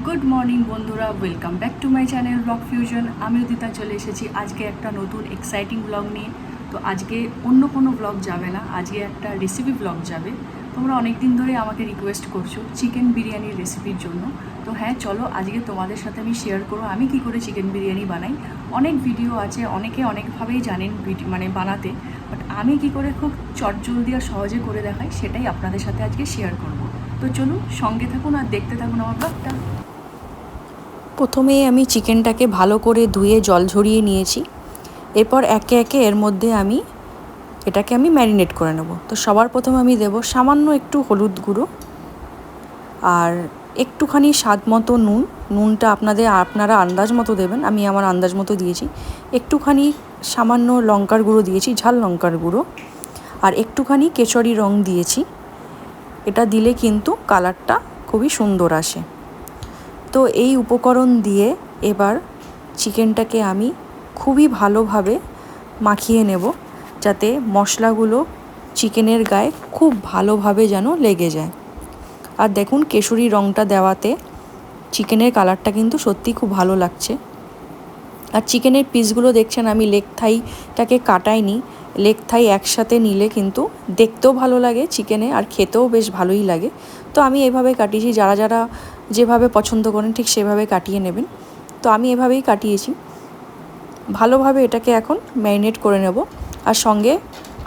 Good morning বন্ধুরা, welcome back to my channel blog fusion. আমি উদিতা চলে এসেছি আজকে একটা নতুন এক্সাইটিং ব্লগ নিয়ে। তো আজকে অন্য কোনো ব্লগ যাবে না, আজকে একটা রেসিপি ব্লগ যাবে। তোমরা অনেক দিন ধরে আমাকে রিকোয়েস্ট করছো চিকেন বিরিয়ানির রেসিপির জন্য। তো হ্যাঁ, চলো আজকে তোমাদের সাথে আমি শেয়ার করবো আমি কী করে চিকেন বিরিয়ানি বানাই। অনেক ভিডিও আছে, অনেকে অনেকভাবেই জানেন মানে বানাতে, বাট আমি কী করে খুব চটজলদি আর সহজে করে দেখাই সেটাই আপনাদের সাথে আজকে শেয়ার করব। তো চলুন সঙ্গে থাকুন আর দেখতে থাকুন আমার ব্লগটা। প্রথমে আমি চিকেনটাকে ভালো করে ধুয়ে জল ঝরিয়ে নিয়েছি। এরপর একে একে এর মধ্যে এটাকে আমি ম্যারিনেট করে নেব। তো সবার প্রথমে আমি দেব সামান্য একটু হলুদ গুঁড়ো আর একটুখানি স্বাদ মতো নুন। নুনটা আপনারা আন্দাজ মতো দেবেন, আমি আমার আন্দাজ মতো দিয়েছি। একটুখানি সামান্য লঙ্কার গুঁড়ো দিয়েছি, ঝাল লঙ্কার গুঁড়ো, আর একটুখানি কেশরি রং দিয়েছি। এটা দিলে কিন্তু কালারটা খুবই সুন্দর আসে। তো এই উপকরণ দিয়ে এবার চিকেনটাকে আমি খুবই ভালোভাবে মাখিয়ে নেব, যাতে মশলাগুলো চিকেনের গায়ে খুব ভালোভাবে যেন লেগে যায়। আর দেখুন কেশরি রঙটা দেওয়াতে চিকেনের কালারটা কিন্তু সত্যি খুব ভালো লাগছে। আর চিকেনের পিসগুলো দেখছেন আমি লেগ থাইটাকে কাটাইনি। লেগ থাই একসাথে নিলে কিন্তু দেখতেও ভালো লাগে চিকেনে, আর খেতেও বেশ ভালোই লাগে। তো আমি এভাবে কাটিয়েছি, যারা যারা যেভাবে পছন্দ করেন ঠিক সেভাবে কাটিয়ে নেবেন। তো আমি এভাবেই কাটিয়েছি। ভালোভাবে এটাকে এখন ম্যারিনেট করে নেব, আর সঙ্গে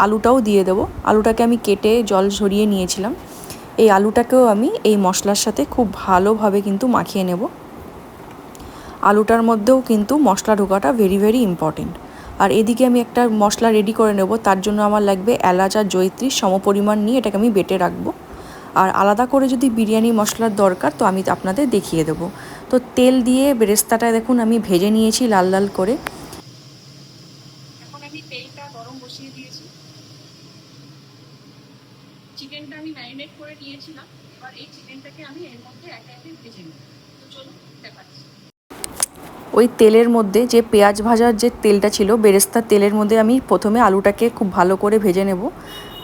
আলুটাও দিয়ে দেব। আলুটাকে আমি কেটে জল ঝরিয়ে নিয়েছিলাম। এই আলুটাকেও আমি এই মশলার সাথে খুব ভালোভাবে কিন্তু মাখিয়ে নেব। আলুটার মধ্যেও কিন্তু মশলা ঢোকাটা ভেরি ভেরি ইম্পর্টেন্ট। আর এদিকে আমি একটা মশলা রেডি করে নেব। তার জন্য আমার লাগবে এলাচ আর জয়িত্রী সমপরিমাণ নিয়ে এটাকে আমি বেটে রাখবো। আর আলাদা করে যদি বিরিয়ানি মশলার দরকার তো আমি আপনাদের দেখিয়ে দেবো। তো তেল দিয়ে বেরেস্তাটা দেখুন আমি ভেজে নিয়েছি লাল লাল করে। এখন আমি তেলটা গরম বসিয়ে দিয়েছি। চিকেনটা আমি ম্যারিনেট করে নিয়েছিলাম, এবার এই চিকেনটাকে আমি এর মধ্যে একে একে ভেজে নেব। তো চলুন দেখাচ্ছি। ওই তেলের মধ্যে যে পেঁয়াজ ভাজার যে তেলটা ছিল, বেরেস্তার তেলের মধ্যে আমি প্রথমে আলুটাকে খুব ভালো করে ভেজে নেব।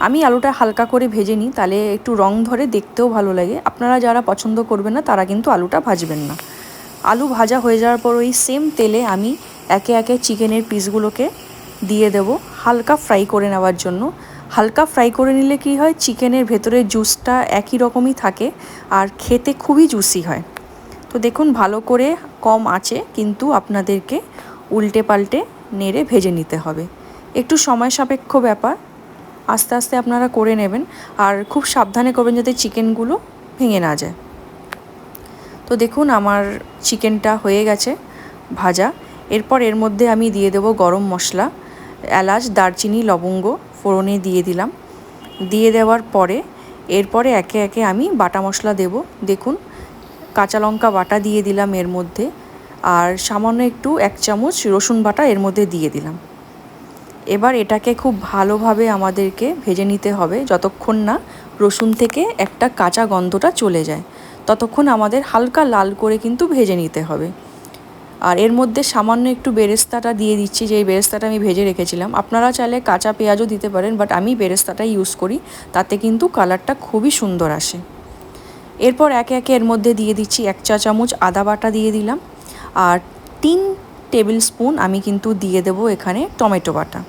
আমি আলুটা হালকা করে ভেজে নিই, তাহলে একটু রং ধরে দেখতেও ভালো লাগে। আপনারা যারা পছন্দ করবেন না তারা কিন্তু আলুটা ভাজবেন না। আলু ভাজা হয়ে যাওয়ার পর ওই সেম তেলে আমি একে একে চিকেনের পিসগুলোকে দিয়ে দেব হালকা ফ্রাই করে নেওয়ার জন্য। হালকা ফ্রাই করে নিলে কি হয়, চিকেনের ভেতরে জুসটা একই রকমই থাকে আর খেতে খুবই জুসি হয়। তো দেখুন ভালো করে কম আঁচে কিন্তু আপনাদেরকে উল্টে পাল্টে নেড়ে ভেজে নিতে হবে। একটু সময় সাপেক্ষ ব্যাপার, আস্তে আস্তে আপনারা করে নেবেন। আর খুব সাবধানে করবেন যাতে চিকেনগুলো ভেঙে না যায়। তো দেখুন আমার চিকেনটা হয়ে গেছে ভাজা। এরপর এর মধ্যে আমি দিয়ে দেব গরম মশলা, এলাচ, দারচিনি, লবঙ্গ ফোড়নে দিয়ে দিলাম। দিয়ে দেওয়ার পরে এরপরে একে একে আমি বাটা মশলা দেব। দেখুন কাঁচা লঙ্কা বাটা দিয়ে দিলাম এর মধ্যে, আর সামান্য একটু 1 চামচ রসুন বাটা এর মধ্যে দিয়ে দিলাম। এবার এটাকে খুব ভালোভাবে আমাদেরকে ভেজে নিতে হবে, যতক্ষণ না রসুন থেকে একটা কাঁচা গন্ধটা চলে যায় ততক্ষণ আমাদের হালকা লাল করে কিন্তু ভেজে নিতে হবে। আর এর মধ্যে সামান্য একটু বেরেস্তাটা দিয়ে দিচ্ছি, যে এই বেরেস্তাটা আমি ভেজে রেখেছিলাম। আপনারা চাইলে কাঁচা পেঁয়াজও দিতে পারেন, বাট আমি বেরেস্তাটাই ইউজ করি, তাতে কিন্তু কালারটা খুবই সুন্দর আসে। এরপর একে একে এর মধ্যে দিয়ে দিচ্ছি 1 চা চামচ আদা বাটা দিয়ে দিলাম, আর 3 টেবিল স্পুন আমি কিন্তু দিয়ে দেবো এখানে টমেটো বাটা।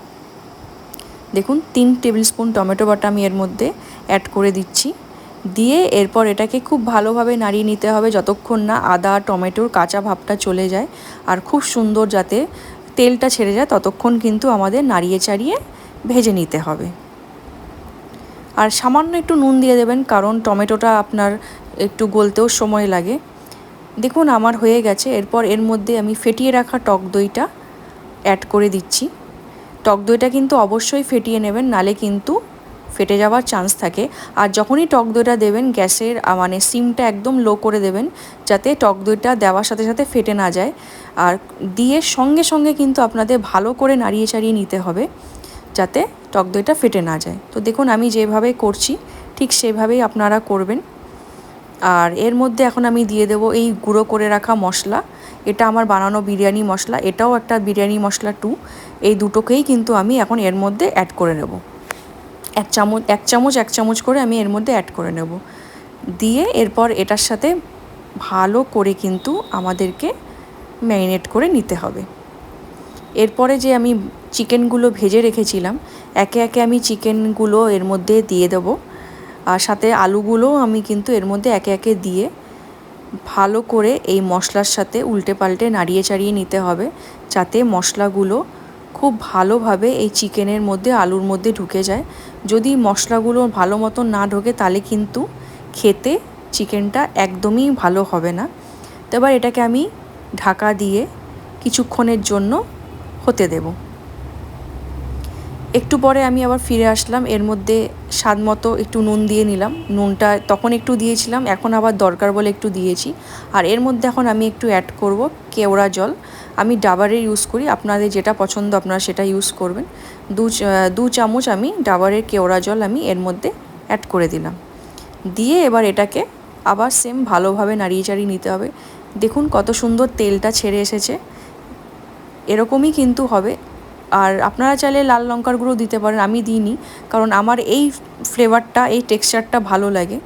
দেখুন 3 টেবিল স্পুন টমেটো বাটা আমি এর মধ্যে অ্যাড করে দিচ্ছি। দিয়ে এরপর এটাকে খুব ভালোভাবে নাড়িয়ে নিতে হবে যতক্ষণ না আদা টমেটোর কাঁচা ভাবটা চলে যায় আর খুব সুন্দর যাতে তেলটা ছেড়ে যায়, ততক্ষণ কিন্তু আমাদের নাড়িয়ে চাড়িয়ে ভেজে নিতে হবে। আর সামান্য একটু নুন দিয়ে দেবেন, কারণ টমেটোটা আপনার একটু গলতেও সময় লাগে। দেখুন আমার হয়ে গেছে। এরপর এর মধ্যে আমি ফেটিয়ে রাখা টক দইটা অ্যাড করে দিচ্ছি। টক দইটা কিন্তু অবশ্যই ফেটিয়ে নেবেন, নালে কিন্তু ফেটে যাওয়ার চান্স থাকে। আর যখনই টক দইটা দেবেন গ্যাসের মানে সিমটা একদম লো করে দেবেন, যাতে টক দইটা দেওয়ার সাথে সাথে ফেটে না যায়। আর দিয়ে সঙ্গে সঙ্গে কিন্তু আপনাদের ভালো করে নাড়িয়ে চাড়িয়ে নিতে হবে, যাতে টক দইটা ফেটে না যায়। তো দেখুন আমি যেভাবে করছি ঠিক সেভাবেই আপনারা করবেন। আর এর মধ্যে এখন আমি দিয়ে দেবো এই গুঁড়ো করে রাখা মশলা। এটা আমার বানানো বিরিয়ানি মশলা, এটাও একটা বিরিয়ানি মশলা 2। এই দুটোকেই কিন্তু আমি এখন এর মধ্যে অ্যাড করে নেব। এক চামচ করে আমি এর মধ্যে অ্যাড করে নেব। দিয়ে এরপর এটার সাথে ভালো করে কিন্তু আমাদেরকে ম্যারিনেট করে নিতে হবে। এরপরে যে আমি চিকেনগুলো ভেজে রেখেছিলাম, একে একে আমি চিকেনগুলো এর মধ্যে দিয়ে দেবো, আর সাথে আলুগুলোও আমি কিন্তু এর মধ্যে একে একে দিয়ে ভালো করে এই মশলার সাথে উল্টে পাল্টে নাড়িয়ে চাড়িয়ে নিতে হবে, যাতে মশলাগুলো খুব ভালোভাবে এই চিকেনের মধ্যে আলুর মধ্যে ঢুকে যায়। যদি মশলাগুলো ভালো মতো না ঢোকে তাহলে কিন্তু খেতে চিকেনটা একদমই ভালো হবে না। তো এবার এটাকে আমি ঢাকা দিয়ে কিছুক্ষণের জন্য হতে দেব। একটু পরে আমি আবার ফিরে আসলাম, এর মধ্যে স্বাদ মতো একটু নুন দিয়ে নিলাম। নুনটা তখন একটু দিয়েছিলাম, এখন আবার দরকার বলে একটু দিয়েছি। আর এর মধ্যে এখন আমি একটু অ্যাড করব কেওড়া জল। আমি ডাবরের ইউজ করি, আপনাদের যেটা পছন্দ আপনারা সেটা ইউজ করবেন। দু চামচ আমি ডাবরের কেওড়া জল আমি এর মধ্যে অ্যাড করে দিলাম। দিয়ে এবার এটাকে আবার সেম ভালোভাবে নাড়িয়ে চাড়িয়ে নিতে হবে। দেখুন কত সুন্দর তেলটা ছেড়ে এসেছে, এরকমই কিন্তু হবে। আর আপনারা চাইলে লাল লঙ্কার গুঁড়ো দিতে পারেন, আমি দিইনি, কারণ আমার এই ফ্লেভারটা, এই টেক্সচারটা ভালো লাগে।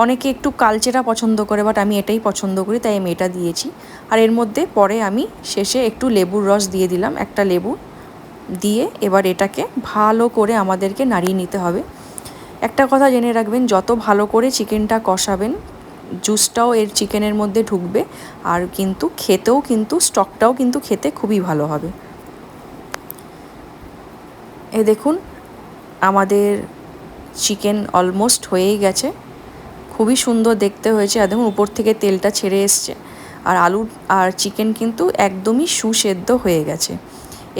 অনেকে একটু কালচেরা পছন্দ করে, বাট আমি এটাই পছন্দ করি, তাই আমি এটা দিয়েছি। আর এর মধ্যে পরে আমি শেষে একটু লেবুর রস দিয়ে দিলাম, একটা লেবু দিয়ে এবার এটাকে ভালো করে আমাদেরকে নাড়িয়ে নিতে হবে। একটা কথা জেনে রাখবেন, যত ভালো করে চিকেনটা কষাবেন, জুসটাও এর চিকেনের মধ্যে ঢুকবে, আর কিন্তু খেতেও কিন্তু স্টকটাও কিন্তু খেতে খুবই ভালো হবে। এই দেখুন আমাদের চিকেন অলমোস্ট হয়েই গেছে, খুবই সুন্দর দেখতে হয়েছে। আর দেখুন উপর থেকে তেলটা ছেড়ে এসছে, আর আলু আর চিকেন কিন্তু একদমই সুসেদ্ধ হয়ে গেছে।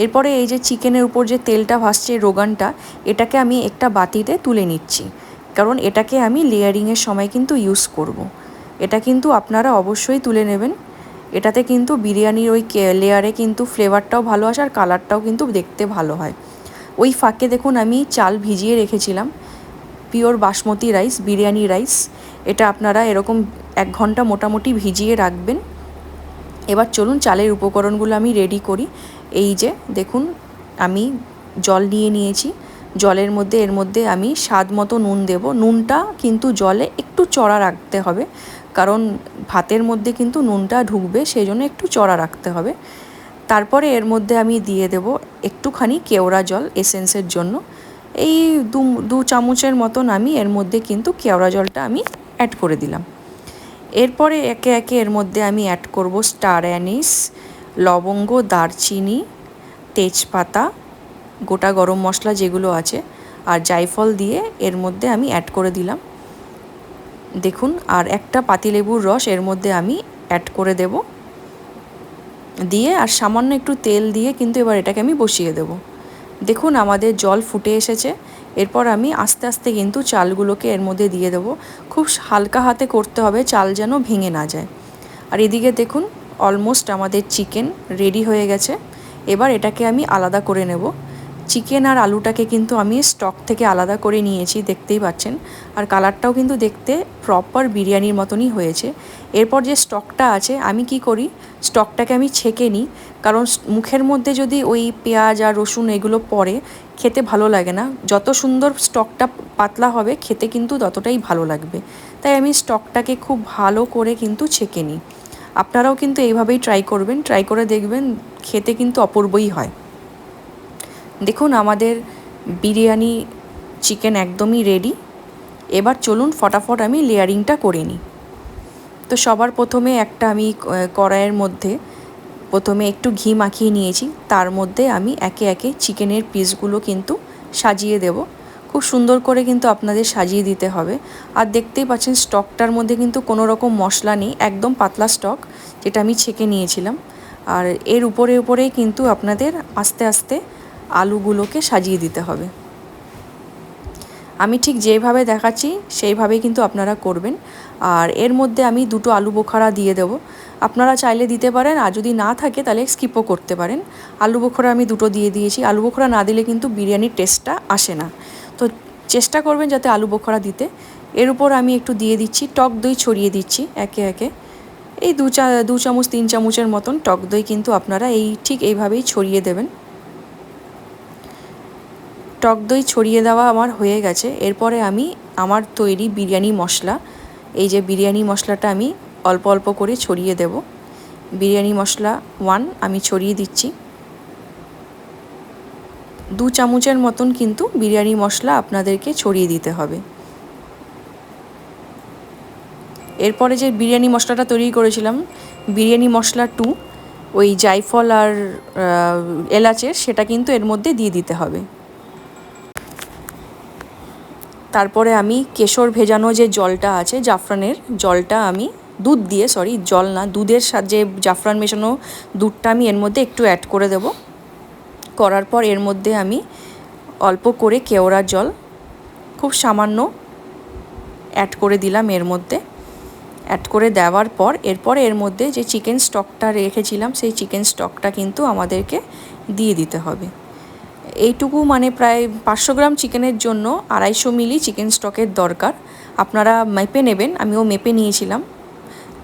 এরপরে এই যে চিকেনের উপর যে তেলটা ভাসছে, রোগানটা, এটাকে আমি একটা বাটিতে তুলে নিচ্ছি, কারণ এটাকে আমি লেয়ারিংয়ের সময় কিন্তু ইউজ করব। এটা কিন্তু আপনারা অবশ্যই তুলে নেবেন, এটাতে কিন্তু বিরিয়ানির ওই লেয়ারে কিন্তু ফ্লেভারটাও ভালো আসে আর কালারটাও কিন্তু দেখতে ভালো হয়। ওই ফাঁকে দেখুন আমি চাল ভিজিয়ে রেখেছিলাম, pure basmati rice, biryani rice. এটা আপনারা এরকম 1 ঘন্টা মোটামুটি ভিজিয়ে রাখবেন। এবার চলুন চালের উপকরণগুলো আমি রেডি করি। এই যে দেখুন আমি জল নিয়ে নিয়েছি, জলের মধ্যে এর মধ্যে আমি স্বাদ মতো নুন দেব। নুনটা কিন্তু জলে একটু চড়া রাখতে হবে, কারণ ভাতের মধ্যে কিন্তু নুনটা ঢুকবে, সেই জন্য একটু চড়া রাখতে হবে। তারপরে এর মধ্যে আমি দিয়ে দেব একটুখানি কেওড়া জল এসেন্সের জন্য। এই দু চামচের মতন আমি এর মধ্যে কিন্তু কেওড়া জলটা আমি অ্যাড করে দিলাম। এরপরে একে একে এর মধ্যে আমি অ্যাড করব স্টার অ্যানিস, লবঙ্গ, দারচিনি, তেজপাতা, গোটা গরম মশলা যেগুলো আছে, আর জায়ফল দিয়ে এর মধ্যে আমি অ্যাড করে দিলাম। দেখুন আর একটা পাতিলেবুর রস এর মধ্যে আমি অ্যাড করে দেব, দিয়ে আর সামান্য একটু তেল দিয়ে কিন্তু এবার এটাকে আমি বসিয়ে দেব। দেখুন আমাদের জল ফুটে এসেছে। এরপর আমি আস্তে আস্তে কিন্তু চালগুলোকে এর মধ্যে দিয়ে দেবো, খুব হালকা হাতে করতে হবে, চাল যেন ভেঙে না যায়। আর এদিকে দেখুন অলমোস্ট আমাদের চিকেন রেডি হয়ে গেছে। এবার এটাকে আমি আলাদা করে নেব। চিকেন আর আলুটাকে কিন্তু আমি স্টক থেকে আলাদা করে নিয়েছি, দেখতেই পাচ্ছেন, আর কালারটাও কিন্তু দেখতে প্রপার বিরিয়ানির মতনই হয়েছে। এরপর যে স্টকটা আছে আমি কি করি, স্টকটাকে আমি ছেঁকে নিই, কারণ মুখের মধ্যে যদি ওই পেঁয়াজ আর রসুন এগুলো পড়ে খেতে ভালো লাগে না। যত সুন্দর স্টকটা পাতলা হবে খেতে কিন্তু ততটাই ভালো লাগবে, তাই আমি স্টকটাকে খুব ভালো করে কিন্তু ছেঁকে নিই। আপনারাও কিন্তু এইভাবেই ট্রাই করবেন, ট্রাই করে দেখবেন, খেতে কিন্তু অপূর্বই হয়। দেখুন আমাদের বিরিয়ানি চিকেন একদমই রেডি। এবার চলুন ফটাফট আমি লেয়ারিংটা করে নিই। তো সবার প্রথমে একটা আমি কড়াইয়ের মধ্যে প্রথমে একটু ঘি মাখিয়ে নিয়েছি, তার মধ্যে আমি একে একে চিকেনের পিসগুলো কিন্তু সাজিয়ে দেব। খুব সুন্দর করে কিন্তু আপনাদের সাজিয়ে দিতে হবে। আর দেখতেই পাচ্ছেন স্টকটার মধ্যে কিন্তু কোনো রকম মশলা নেই, একদম পাতলা স্টক যেটা আমি ছেঁকে নিয়েছিলাম। আর এর উপরেই কিন্তু আপনাদের আস্তে আস্তে আলুগুলোকে সাজিয়ে দিতে হবে। আমি ঠিক যেভাবে দেখাচ্ছি সেইভাবেই কিন্তু আপনারা করবেন। আর এর মধ্যে আমি 2টো আলু বোখারা দিয়ে দেবো, আপনারা চাইলে দিতে পারেন, আর যদি না থাকে তাহলে স্কিপও করতে পারেন। আলু বোখরা আমি 2টো দিয়ে দিয়েছি, আলু বোখরা না দিলে কিন্তু বিরিয়ানির টেস্টটা আসে না, তো চেষ্টা করবেন যাতে আলু বোখরা দিতে। এর উপর আমি একটু দিয়ে দিচ্ছি টক দই, ছড়িয়ে দিচ্ছি একে একে এই 2 চামচ 3 চামচের মতন টক দই কিন্তু আপনারা ঠিক এইভাবেই ছড়িয়ে দেবেন। টক দই ছড়িয়ে দেওয়া আমার হয়ে গেছে। এরপরে আমি আমার তৈরি বিরিয়ানি মশলা, এই যে বিরিয়ানি মশলাটা আমি অল্প অল্প করে ছড়িয়ে দেব। বিরিয়ানি মশলা 1 আমি ছড়িয়ে দিচ্ছি। 2 চামচের মতন কিন্তু বিরিয়ানি মশলা আপনাদেরকে ছড়িয়ে দিতে হবে। এরপরে যে বিরিয়ানি মশলাটা তৈরি করেছিলাম, বিরিয়ানি মশলা 2, ওই জায়ফল আর এলাচের, সেটা কিন্তু এর মধ্যে দিয়ে দিতে হবে। তারপরে আমি কেশর ভেজানো যে জলটা আছে, জাফরানের জলটা, আমি দুধ দিয়ে, সরি জল না, দুধের সাথে জাফরান মেশানো দুধটা আমি এর মধ্যে একটু অ্যাড করে দেব। করার পর এর মধ্যে আমি অল্প করে কেওড়া জল খুব সামান্য অ্যাড করে দিলাম এর মধ্যে। অ্যাড করে দেওয়ার পর এরপরে এর মধ্যে যে চিকেন স্টকটা রেখেছিলাম, সেই চিকেন স্টকটা কিন্তু আমাদেরকে দিয়ে দিতে হবে। এইটুকু মানে প্রায় 500 গ্রাম চিকেনের জন্য 250 মিলি চিকেন স্টকের দরকার। আপনারা মেপে নেবেন, আমিও মেপে নিয়েছিলাম।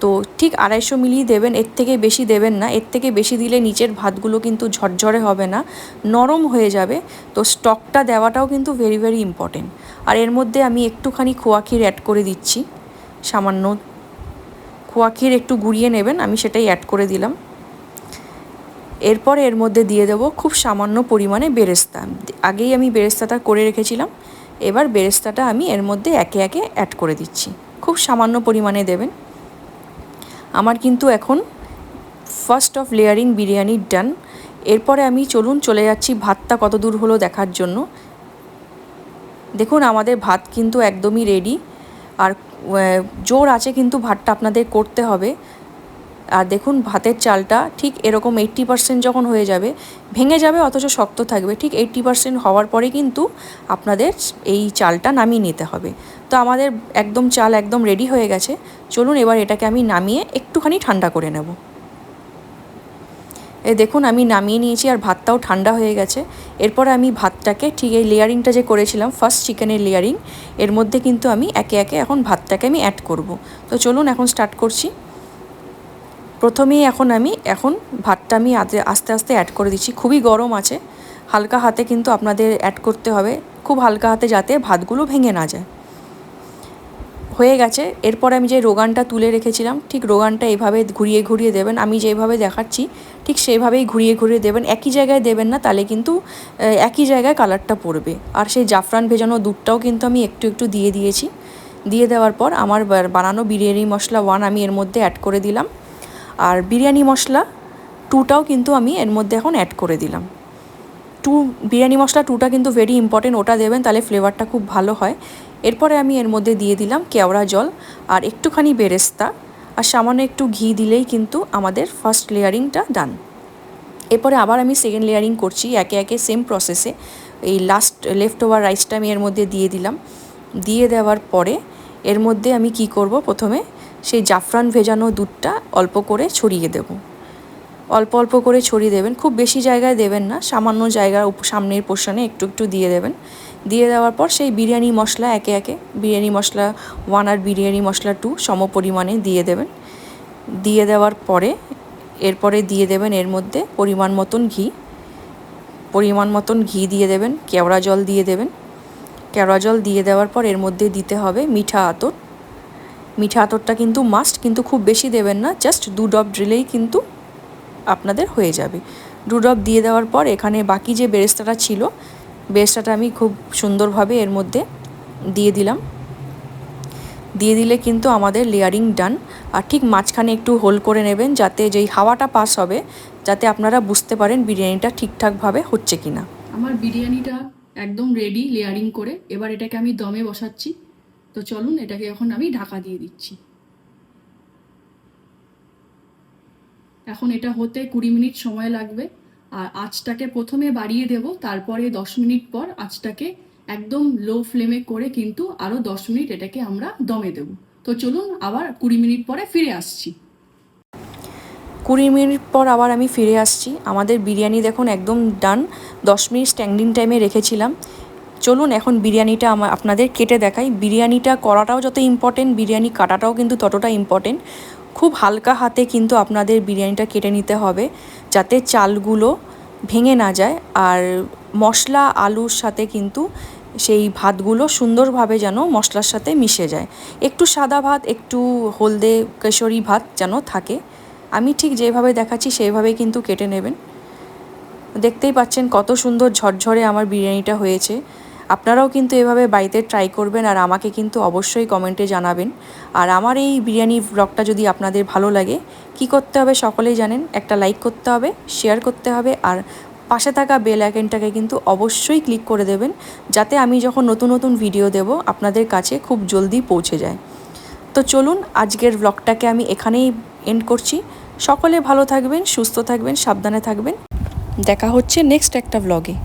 তো ঠিক 250 মিলি দেবেন, এর থেকে বেশি দেবেন না। এর থেকে বেশি দিলে নিচের ভাতগুলো কিন্তু ঝরঝরে হবে না, নরম হয়ে যাবে। তো স্টকটা দেওয়াটাও কিন্তু ভেরি ভেরি ইম্পর্টেন্ট। আর এর মধ্যে আমি একটুখানি খোয়া ক্ষীর অ্যাড করে দিচ্ছি, সামান্য খোয়া ক্ষীর একটু গুঁড়িয়ে নেবেন, আমি সেটাই অ্যাড করে দিলাম। এরপরে এর মধ্যে দিয়ে দেবো খুব সামান্য পরিমাণে বেরেস্তা। আগেই আমি বেরেস্তাটা করে রেখেছিলাম, এবার বেরেস্তাটা আমি এর মধ্যে একে একে অ্যাড করে দিচ্ছি। খুব সামান্য পরিমাণে দেবেন। আমার কিন্তু এখন ফার্স্ট অফ লেয়ারিং বিরিয়ানি ডান। এরপরে আমি চলে যাচ্ছি ভাতটা কত দূর হলো দেখার জন্য। দেখুন আমাদের ভাত কিন্তু একদমই রেডি। আর জোর আছে কিন্তু ভাতটা আপনাদের করতে হবে। আর দেখুন ভাতের চালটা ঠিক এরকম 80% যখন হয়ে যাবে, ভেঙে যাবে অথচ শক্ত থাকবে, ঠিক 80% হওয়ার পরে কিন্তু আপনাদের এই চালটা নামিয়ে নিতে হবে। তো আমাদের একদম চাল একদম রেডি হয়ে গেছে। চলুন এবার এটাকে আমি নামিয়ে একটুখানি ঠান্ডা করে নেব। এই দেখুন আমি নামিয়ে নিয়েছি আর ভাতটাও ঠান্ডা হয়ে গেছে। এরপরে আমি ভাতটাকে ঠিক এই লেয়ারিংটা যে করেছিলাম ফার্স্ট চিকেনের লেয়ারিং, এর মধ্যে কিন্তু আমি একে একে এখন ভাতটাকে আমি অ্যাড করব। তো চলুন এখন স্টার্ট করছি। প্রথমেই এখন ভাতটা আমি আস্তে আস্তে অ্যাড করে দিচ্ছি। খুবই গরম আছে, হালকা হাতে কিন্তু আপনাদের অ্যাড করতে হবে, খুব হালকা হাতে, যাতে ভাতগুলো ভেঙে না যায়। হয়ে গেছে। এরপর আমি যে রোগানটা তুলে রেখেছিলাম, ঠিক রোগানটা এইভাবে ঘুরিয়ে ঘুরিয়ে দেবেন। আমি যেভাবে দেখাচ্ছি ঠিক সেইভাবেই ঘুরিয়ে ঘুরিয়ে দেবেন, একই জায়গায় দেবেন না, তাহলে কিন্তু একই জায়গায় কালারটা পড়বে। আর সেই জাফরান ভেজানো দুধটাও কিন্তু আমি একটু একটু দিয়ে দিয়েছি। দিয়ে দেওয়ার পর আমার বানানো বিরিয়ানি মশলা 1 আমি এর মধ্যে অ্যাড করে দিলাম। আর বিরিয়ানি মশলা 2টাও কিন্তু আমি এর মধ্যে এখন অ্যাড করে দিলাম। বিরিয়ানি মশলা 2টা কিন্তু ভেরি ইম্পর্টেন্ট, ওটা দেবেন, তাহলে ফ্লেভারটা খুব ভালো হয়। এরপরে আমি এর মধ্যে দিয়ে দিলাম কেওড়া জল আর একটুখানি বেরেস্তা আর সামান্য একটু ঘি দিলেই কিন্তু আমাদের ফার্স্ট লেয়ারিংটা ডান। এরপরে আবার আমি সেকেন্ড লেয়ারিং করছি একে একে সেম প্রসেসে। এই লাস্ট লেফট ওভার রাইসটা আমি এর মধ্যে দিয়ে দিলাম। দিয়ে দেওয়ার পরে এর মধ্যে আমি কি করব, প্রথমে সেই জাফরান ভেজানো দুধটা অল্প করে ছড়িয়ে দেব। অল্প অল্প করে ছড়িয়ে দেবেন, খুব বেশি জায়গায় দেবেন না, সামান্য জায়গার সামনের পোর্শনে একটু একটু দিয়ে দেবেন। দিয়ে দেওয়ার পর সেই বিরিয়ানি মশলা একে একে বিরিয়ানি মশলা 1 আর বিরিয়ানি মশলা 2 সম পরিমাণে দিয়ে দেবেন। দিয়ে দেওয়ার পরে এরপরে দিয়ে দেবেন এর মধ্যে পরিমাণ মতন ঘি দিয়ে দেবেন, কেওড়া জল দিয়ে দেবেন। কেওড়া জল দিয়ে দেওয়ার পর এর মধ্যে দিতে হবে মিঠা আতর। মিঠা আতরটা কিন্তু মাস্ট, কিন্তু খুব বেশি দেবেন না, জাস্ট 2 ড্রপ দিলেই কিন্তু আপনাদের হয়ে যাবে। 2 ড্রপ দিয়ে দেওয়ার পর এখানে বাকি যে বেরেস্তাটা ছিল, বেরেস্তাটা আমি খুব সুন্দরভাবে এর মধ্যে দিয়ে দিলাম। দিয়ে দিলে কিন্তু আমাদের লেয়ারিং ডান। আর ঠিক মাঝখানে একটু হোল করে নেবেন, যাতে যেই হাওয়াটা পাস হবে, যাতে আপনারা বুঝতে পারেন বিরিয়ানিটা ঠিকঠাকভাবে হচ্ছে কিনা। আমার বিরিয়ানিটা একদম রেডি লেয়ারিং করে। এবার এটাকে আমি দমে বসাচ্ছি। তো চলুন এটাকে এখন আমি ঢাকা দিয়ে দিচ্ছি। এখন এটা হতে 20 মিনিট সময় লাগবে। আর আঁচটাকে প্রথমে বাড়িয়ে দেব, তারপরে 10 মিনিট পর আঁচটাকে একদম লো ফ্লেমে করে কিন্তু আরও 10 মিনিট এটাকে আমরা দমে দেব। তো চলুন আবার 20 মিনিট পরে ফিরে আসছি। 20 মিনিট পর আবার আমি ফিরে আসছি। আমাদের বিরিয়ানি দেখুন একদম ডান। 10 মিনিট স্ট্যান্ডিং টাইমে রেখেছিলাম। চলুন এখন বিরিয়ানিটা আপনাদের কেটে দেখাই। বিরিয়ানিটা করাটাও যত ইম্পর্টেন্ট, বিরিয়ানি কাটাটাও কিন্তু ততটা ইম্পর্টেন্ট। খুব হালকা হাতে কিন্তু আপনাদের বিরিয়ানিটা কেটে নিতে হবে, যাতে চালগুলো ভেঙে না যায়। আর মশলা আলুর সাথে কিন্তু সেই ভাতগুলো সুন্দরভাবে যেন মশলার সাথে মিশে যায়। একটু সাদা ভাত, একটু হলদে কেশরি ভাত যেন থাকে। আমি ঠিক যেভাবে দেখাচ্ছি সেইভাবেই কিন্তু কেটে নেবেন। দেখতেই পাচ্ছেন কত সুন্দর ঝরঝরে আমার বিরিয়ানিটা হয়েছে। আপনারাও কিন্তু এভাবে বাড়িতে ট্রাই করবেন আর আমাকে কিন্তু অবশ্যই কমেন্টে জানাবেন। আর আমার এই বিরিয়ানি ব্লগটা যদি আপনাদের ভালো লাগে, কি করতে হবে সকলেই জানেন, একটা লাইক করতে হবে, শেয়ার করতে হবে, আর পাশে থাকা বেল আইকনটাকে কিন্তু অবশ্যই ক্লিক করে দেবেন, যাতে আমি যখন নতুন নতুন ভিডিও দেব আপনাদের কাছে খুব জলদি পৌঁছে যায়। তো চলুন আজকের ব্লগটাকে আমি এখানেই এন্ড করছি। সকলে ভালো থাকবেন, সুস্থ থাকবেন, সাবধানে থাকবেন। দেখা হচ্ছে নেক্সট একটা ব্লগে।